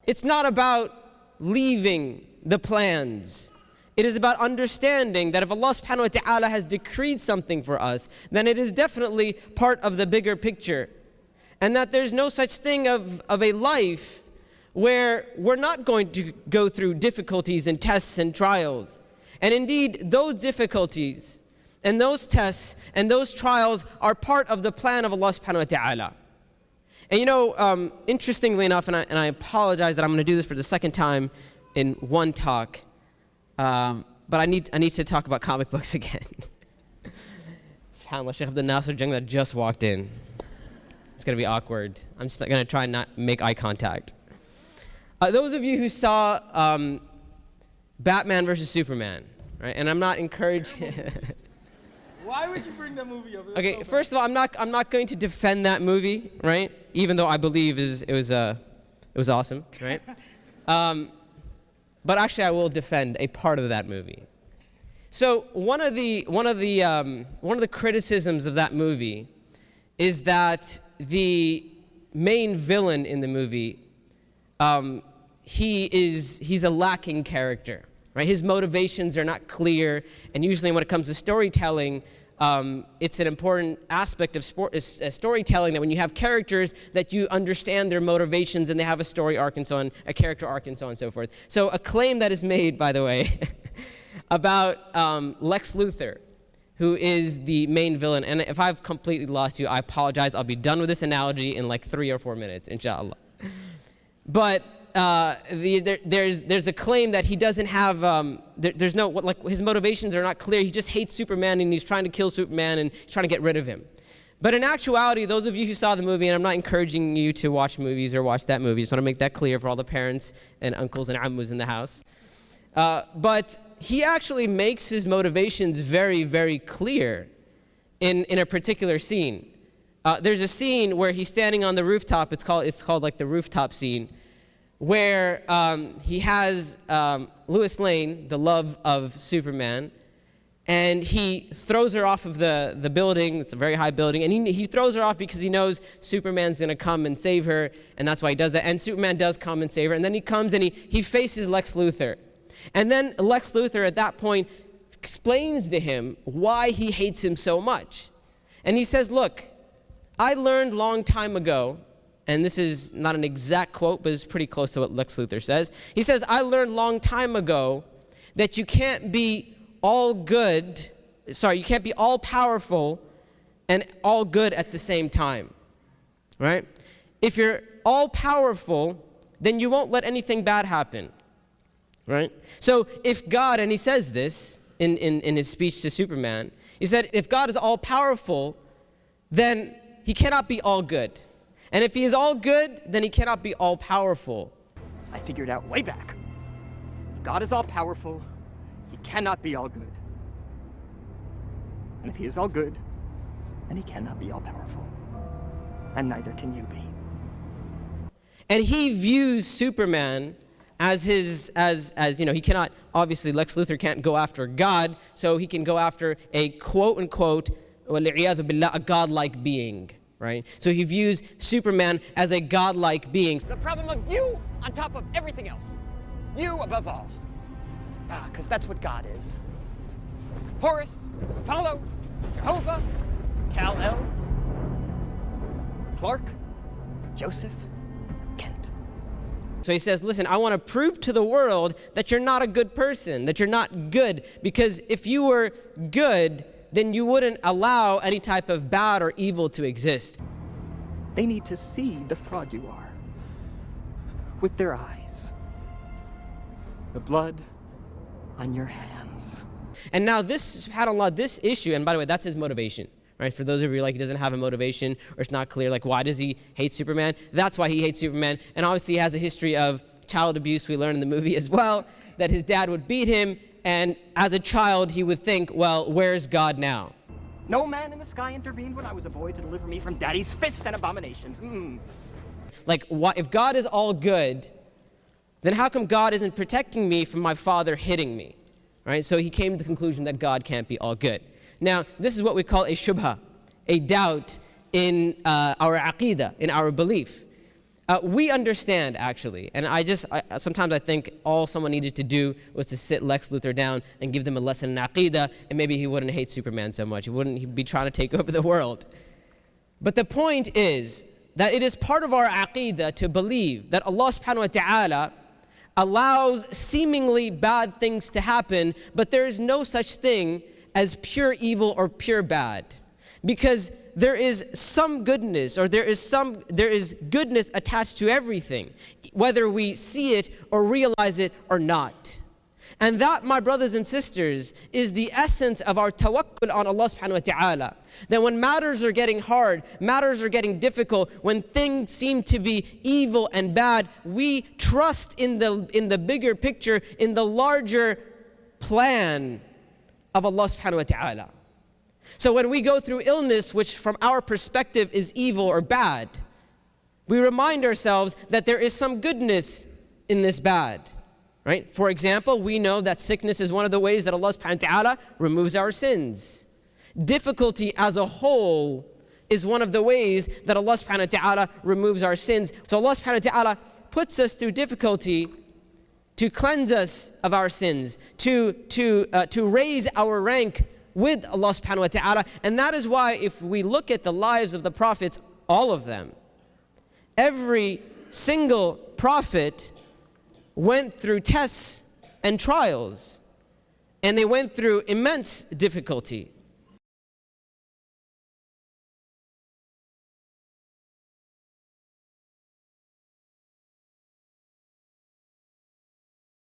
It's not about leaving the plans. It is about understanding that if Allah subhanahu wa ta'ala has decreed something for us, then it is definitely part of the bigger picture. And that there's no such thing of a life where we're not going to go through difficulties and tests and trials. And indeed, those difficulties and those tests and those trials are part of the plan of Allah subhanahu wa ta'ala. And you know, interestingly enough, and I apologize that I'm going to do this for the second time in one talk, but I need to talk about comic books again. SubhanAllah, Shaykh Abdul Nasser Jung just walked in. It's going to be awkward. I'm just going to try and not make eye contact. Those of you who saw Batman versus Superman, right? And I'm not encouraging. Why would you bring that movie up? Okay, first of all, I'm not going to defend that movie, right? Even though I believe it was awesome, right? But actually, I will defend a part of that movie. So one of the criticisms of that movie is that the main villain in the movie, he's a lacking character, right? His motivations are not clear, and usually when it comes to storytelling, it's an important aspect of storytelling that when you have characters that you understand their motivations and they have a story arc and so on, a character arc and so on and so forth. So a claim that is made, by the way, about Lex Luthor, who is the main villain, and if I've completely lost you, I apologize. I'll be done with this analogy in like 3 or 4 minutes, inshallah. But there's a claim that he doesn't have, there's no, like his motivations are not clear. He just hates Superman and he's trying to kill Superman and he's trying to get rid of him. But in actuality, those of you who saw the movie, and I'm not encouraging you to watch movies or watch that movie, just want to make that clear for all the parents and uncles and ammus in the house. But he actually makes his motivations very, very clear in a particular scene. There's a scene where he's standing on the rooftop. It's called like the rooftop scene, where he has Lois Lane, the love of Superman, and he throws her off of the building. It's a very high building, and he throws her off because he knows Superman's going to come and save her, and that's why he does that. And Superman does come and save her, and then he comes and he faces Lex Luthor. And then Lex Luthor at that point explains to him why he hates him so much. And he says, look, I learned long time ago, and this is not an exact quote, but it's pretty close to what Lex Luthor says. He says, I learned long time ago that you can't be all good, you can't be all powerful and all good at the same time, right? If you're all powerful, then you won't let anything bad happen, right? So if God, and he says this in his speech to Superman, he said, if God is all powerful, then he cannot be all good. And if he is all good, then he cannot be all powerful. I figured out way back. If God is all powerful, he cannot be all good. And if he is all good, then he cannot be all powerful. And neither can you be. And he views Superman as you know, he cannot, obviously Lex Luthor can't go after God, so he can go after a quote unquote, وَالْعِيَاذُ بِاللَّهِ, a godlike being. Right? So he views Superman as a godlike being. The problem of you on top of everything else. You above all. Because that's what God is. Horus, Apollo, Jehovah, Kal-El, Clark, Joseph, Kent. So he says, listen, I want to prove to the world that you're not a good person, that you're not good, because if you were good, then you wouldn't allow any type of bad or evil to exist. They need to see the fraud you are with their eyes. The blood on your hands. And now this, subhanAllah, this issue, and by the way, that's his motivation, right? For those of you like he doesn't have a motivation or it's not clear, like why does he hate Superman? That's why he hates Superman. And obviously he has a history of child abuse, we learn in the movie as well, that his dad would beat him. And as a child, he would think, well, where's God now? No man in the sky intervened when I was a boy to deliver me from daddy's fists and abominations. Like, if God is all good, then how come God isn't protecting me from my father hitting me? Right? So he came to the conclusion that God can't be all good. Now, this is what we call a shubha, a doubt in our aqeedah, in our belief. We understand, actually, and sometimes I think all someone needed to do was to sit Lex Luthor down and give them a lesson in Aqidah, and maybe he wouldn't hate Superman so much. He'd be trying to take over the world. But the point is that it is part of our Aqidah to believe that Allah subhanahu wa ta'ala allows seemingly bad things to happen, but there is no such thing as pure evil or pure bad. Because there is some goodness, or there is goodness attached to everything, whether we see it or realize it or not. And that, my brothers and sisters, is the essence of our tawakkul on Allah subhanahu wa ta'ala. That when matters are getting hard, matters are getting difficult, when things seem to be evil and bad, we trust in the bigger picture, in the larger plan of Allah subhanahu wa ta'ala. So when we go through illness, which from our perspective is evil or bad, we remind ourselves that there is some goodness in this bad. Right? For example, we know that sickness is one of the ways that Allah subhanahu wa ta'ala removes our sins. Difficulty as a whole is one of the ways that Allah subhanahu wa ta'ala removes our sins. So Allah subhanahu wa ta'ala puts us through difficulty to cleanse us of our sins, to raise our rank with Allah subhanahu wa ta'ala. And that is why if we look at the lives of the prophets, all of them, every single prophet went through tests and trials, and they went through immense difficulty.